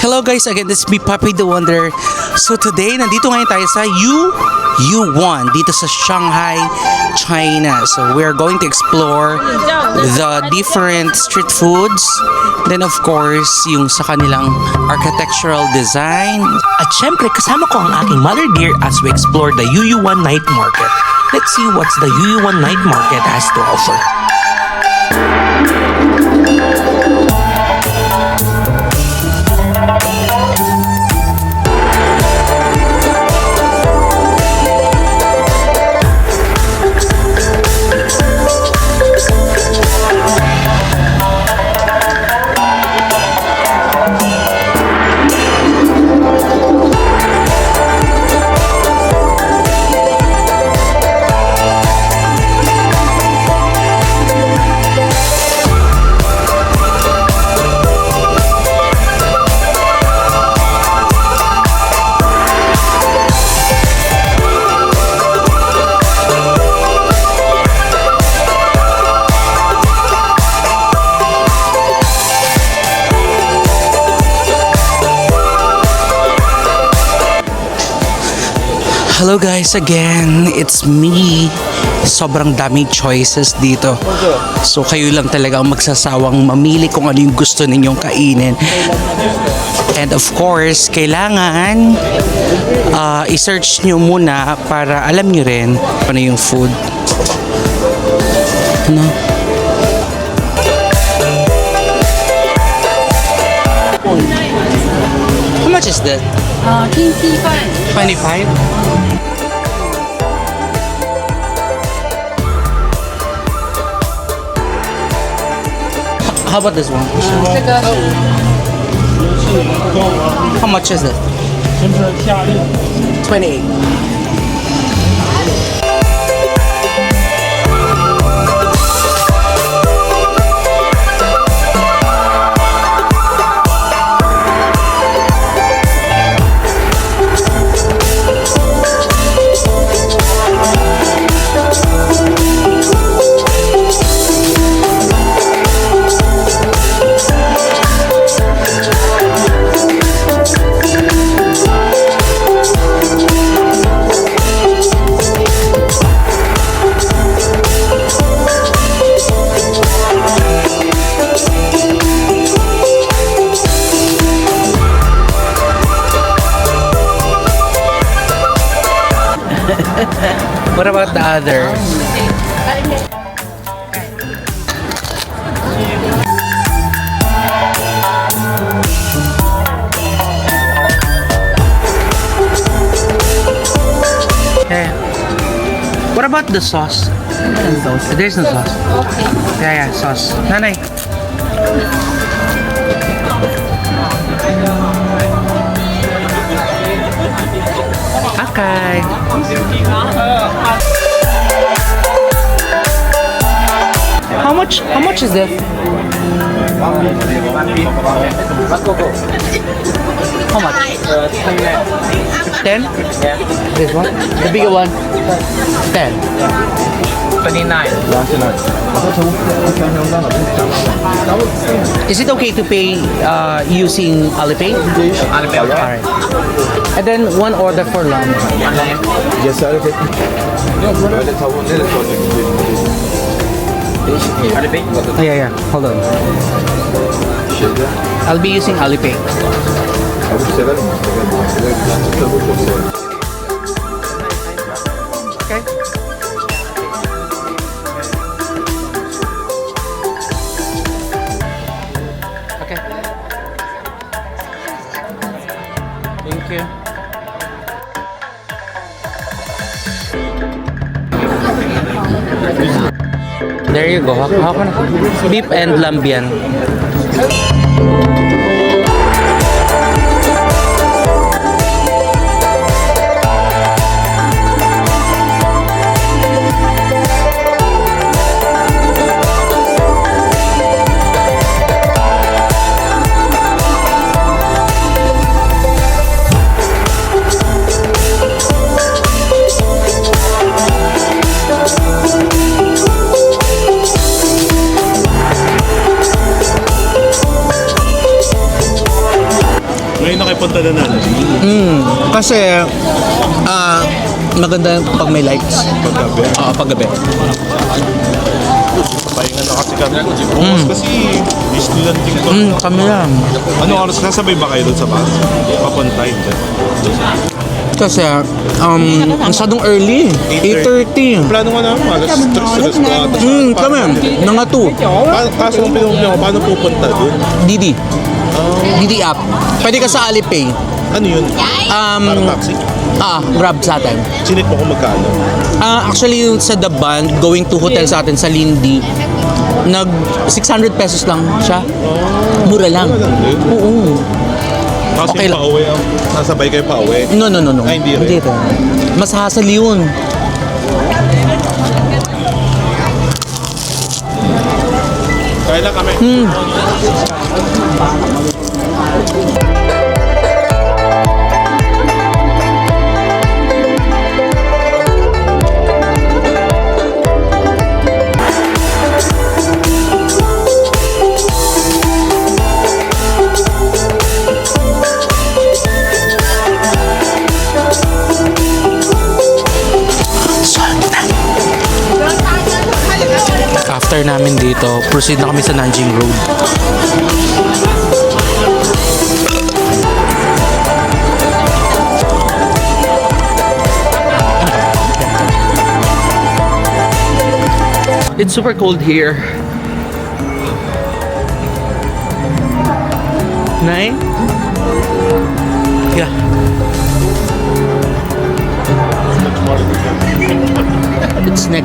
Hello guys, again this is me Papi the Wonder. So today, nandito ngayon tayo sa U1 dito sa Shanghai, China. So we are going to explore the different street foods. Then of course, yung sa kanilang architectural design. At syempre, kasama ko ang aking mother dear as we explore the UU1 Night Market. Let's see what's the UU1 Night Market has to offer. Hello guys, again, it's me. Sobrang daming choices dito. So kayo lang talaga ang magsasawang mamili kung ano yung gusto ninyong kainin. And of course, kailangan i-search nyo muna para alam nyo rin ano yung food. Ano? How much is that? 25. 25? How about this one? How much is it? 28. What about the other? Okay. What about the sauce? There's no sauce. Yeah, sauce. Nanay. Okay. How much is that? How much? 10? This one? The bigger one? 10. 29. Is it okay to pay using Alipay? Alipay. Alright. And then one order for lamb. Yes, sir. Böyle tavuğun neresi olacak? Alipay. Oh, yeah. Hold on. Şeyde I'll be using Alipay. tavuk sever misin? Tavuk çok severim. Okay. Okay. Thank you. There you go. How can beef and lambian. Ngayon na kayo punta na Nanji. Kasi, maganda pag may lights. Paggabi. Paggabi. Pahinga na kasi kami. Bukas kasi Disneyland din ko. Kami lang. Anong oras? Nasabay ba kayo doon sa bus? Papuntay dyan. Kasi, masyadong early. 8:30. Plano nga namin, alas 3 na. Kami, mga 2. Kaso ang pinunong ko, paano pupunta doon? Didi. Didi app. Pwede ka sa Alipay. Ano yun? Parang taxi? Grab sa atin. Sinit mo kung magkano? Actually, yung sa The Band, going to hotel sa atin sa Lindy, nag 600 pesos lang siya. Mura lang. Wala lang din. Oo. Kasi Okay lang. pa-uwi, nasabay kayo pa-uwi. No. Ay, hindi rin. rin. Mas hassle yun. Kaya lang kami. After namin dito, proceed na kami sa Nanjing Road. It's super cold here. Nay? Yeah. It's -1.